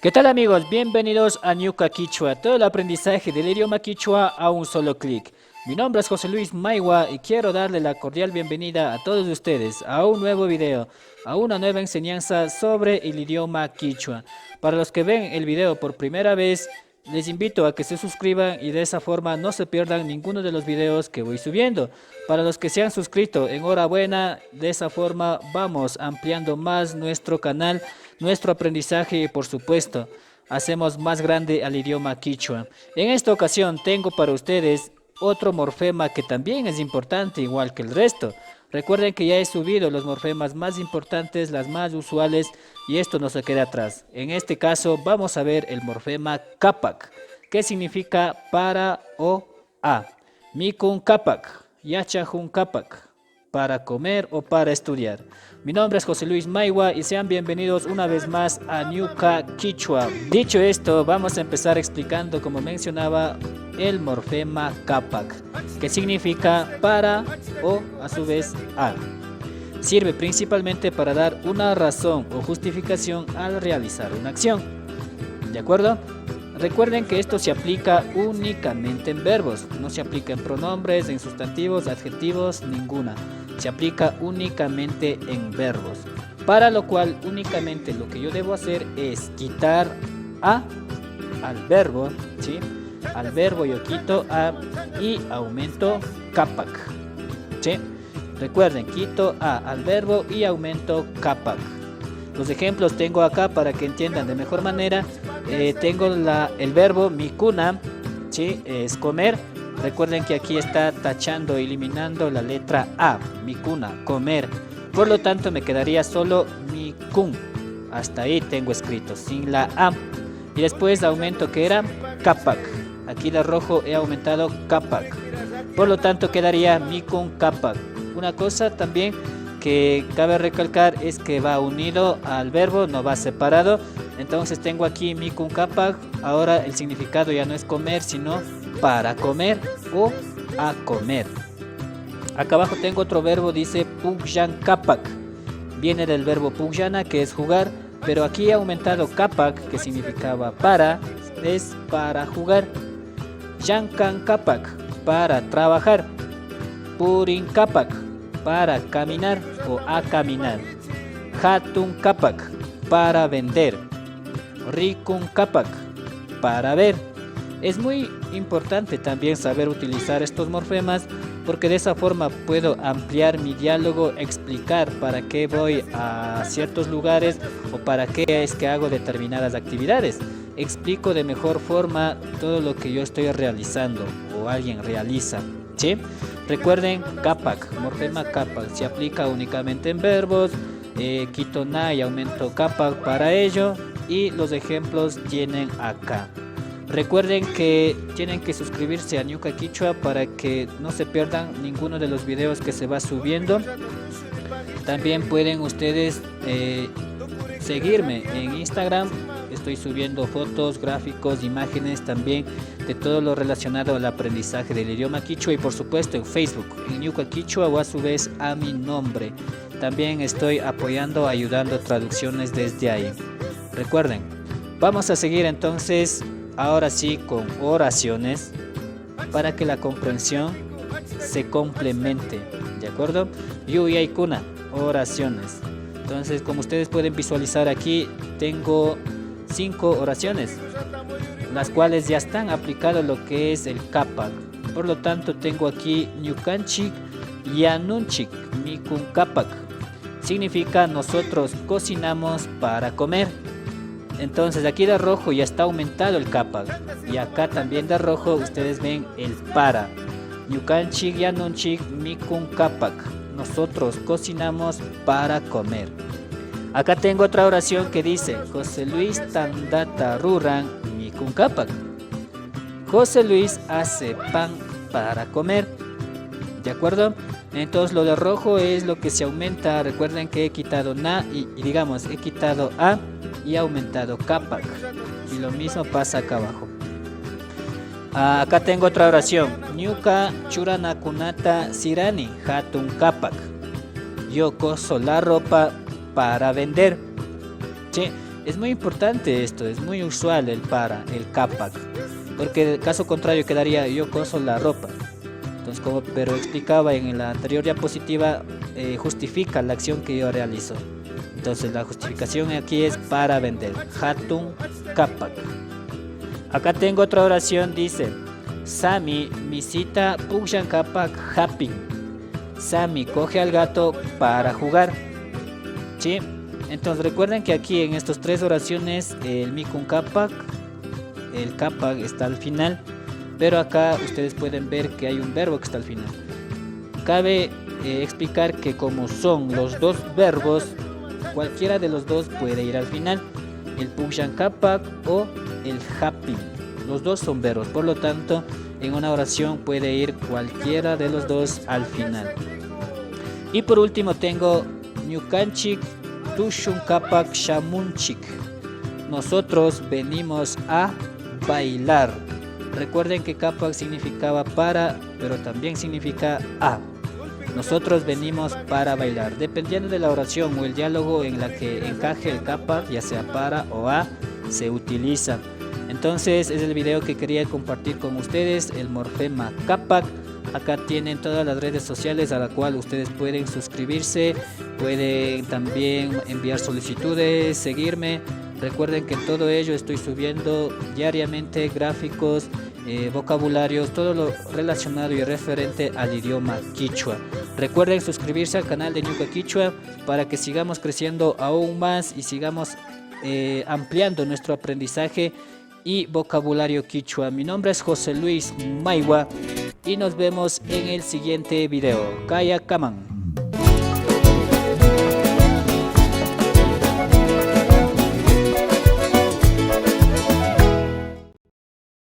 ¿Qué tal amigos? Bienvenidos a Ñuka Quichua, todo el aprendizaje del idioma quichua a un solo clic. Mi nombre es José Luis Maiwa y quiero darle la cordial bienvenida a todos ustedes a un nuevo video, a una nueva enseñanza sobre el idioma quichua. Para los que ven el video por primera vez, les invito a que se suscriban y de esa forma no se pierdan ninguno de los videos que voy subiendo. Para los que se han suscrito, enhorabuena, de esa forma vamos ampliando más nuestro canal, nuestro aprendizaje y por supuesto hacemos más grande al idioma quichua. En esta ocasión tengo para ustedes otro morfema que también es importante igual que el resto. Recuerden que ya he subido los morfemas más importantes, las más usuales y esto no se queda atrás. En este caso vamos a ver el morfema capac, que significa para o a. Mikun capac, yachajun capac, para comer o para estudiar. Mi nombre es José Luis Maiwa y sean bienvenidos una vez más a Ñuka Quichua. Dicho esto, vamos a empezar explicando, como mencionaba, el morfema capac, que significa para o a su vez a. Sirve principalmente para dar una razón o justificación al realizar una acción. ¿De acuerdo? Recuerden que esto se aplica únicamente en verbos, no se aplica en pronombres, en sustantivos, adjetivos, ninguna. Se aplica únicamente en verbos, para lo cual únicamente lo que yo debo hacer es quitar a al verbo, ¿sí? Al verbo yo quito a y aumento capac, ¿sí? Recuerden, quito a al verbo y aumento capac. Los ejemplos tengo acá para que entiendan de mejor manera. Tengo el verbo mikuna, ¿sí? Es comer. Recuerden que aquí está tachando, eliminando la letra A, mikuna, comer. Por lo tanto me quedaría solo mikun. Hasta ahí tengo escrito, sin la A. Y después aumento que era capac. Aquí de rojo he aumentado capac. Por lo tanto quedaría mikun capac. Una cosa también que cabe recalcar es que va unido al verbo, no va separado. Entonces tengo aquí mikun capac. Ahora el significado ya no es comer, sino para comer o a comer. Acá abajo tengo otro verbo, dice pugyan capac. Viene del verbo pugyana, que es jugar, pero aquí he aumentado capac, que significaba para, es para jugar. Yankan capac, para trabajar. Purin capac, para caminar o a caminar. Hatun capac, para vender. Rikun capac, para ver. Es muy importante también saber utilizar estos morfemas porque de esa forma puedo ampliar mi diálogo, explicar para qué voy a ciertos lugares o para qué es que hago determinadas actividades. Explico de mejor forma todo lo que yo estoy realizando o alguien realiza, ¿sí? Recuerden, capac, morfema capac, se aplica únicamente en verbos, quito na y aumento capac para ello y los ejemplos vienen acá. Recuerden que tienen que suscribirse a Ñuka Quichua para que no se pierdan ninguno de los videos que se va subiendo. También pueden ustedes seguirme en Instagram. Estoy subiendo fotos, gráficos, imágenes también de todo lo relacionado al aprendizaje del idioma quichua y por supuesto en Facebook, en Ñuka Quichua o a su vez a mi nombre. También estoy apoyando, ayudando traducciones desde ahí. Recuerden, vamos a seguir entonces ahora sí con oraciones para que la comprensión se complemente, ¿de acuerdo? Yuyaykuna, oraciones. Entonces, como ustedes pueden visualizar aquí, tengo 5 oraciones, las cuales ya están aplicado lo que es el capac. Por lo tanto, tengo aquí ñukanchik yanunchik mikun capac. Significa nosotros cocinamos para comer. Entonces aquí de rojo ya está aumentado el capac y acá también de rojo ustedes ven el para. Ñukanchik yanunchik mikun capac. Nosotros cocinamos para comer. Acá tengo otra oración que dice José Luis tandata ruran mikun capac. José Luis hace pan para comer. ¿De acuerdo? Entonces lo de rojo es lo que se aumenta. Recuerden que he quitado na y digamos he quitado a y aumentado capac. Y lo mismo pasa acá abajo. Acá tengo otra oración. Ñuka churanakunata sirani hatun capac. Yo coso la ropa para vender. ¿Sí? Es muy importante esto, es muy usual el para, el capac, porque caso contrario quedaría yo coso la ropa. Entonces, como pero explicaba en la anterior diapositiva, justifica la acción que yo realizo. Entonces la justificación aquí es para vender. Hatun kapak. Acá tengo otra oración, dice: Sami misita pukshan kapak hapin. Sami coge al gato para jugar. ¿Sí? Entonces recuerden que aquí en estas tres oraciones el mikun kapak, el kapak está al final, pero acá ustedes pueden ver que hay un verbo que está al final. Cabe explicar que como son los dos verbos, cualquiera de los dos puede ir al final, el pukshan kapak o el hapin. Los dos son verbos, por lo tanto en una oración puede ir cualquiera de los dos al final. Y por último tengo ñukanchik tushun kapak shamunchik. Nosotros venimos a bailar. Recuerden que kapak significaba para, pero también significa a. Nosotros venimos para bailar. Dependiendo de la oración o el diálogo en la que encaje el kapak, ya sea para o a, se utiliza. Entonces es el video que quería compartir con ustedes, el morfema kapak. Acá tienen todas las redes sociales a la cual ustedes pueden suscribirse, pueden también enviar solicitudes, seguirme. Recuerden que en todo ello estoy subiendo diariamente gráficos, vocabularios, todo lo relacionado y referente al idioma quichua. Recuerden suscribirse al canal de Ñuka Quichua para que sigamos creciendo aún más y sigamos ampliando nuestro aprendizaje y vocabulario quichua. Mi nombre es José Luis Maiwa y nos vemos en el siguiente video. Kaya Kaman.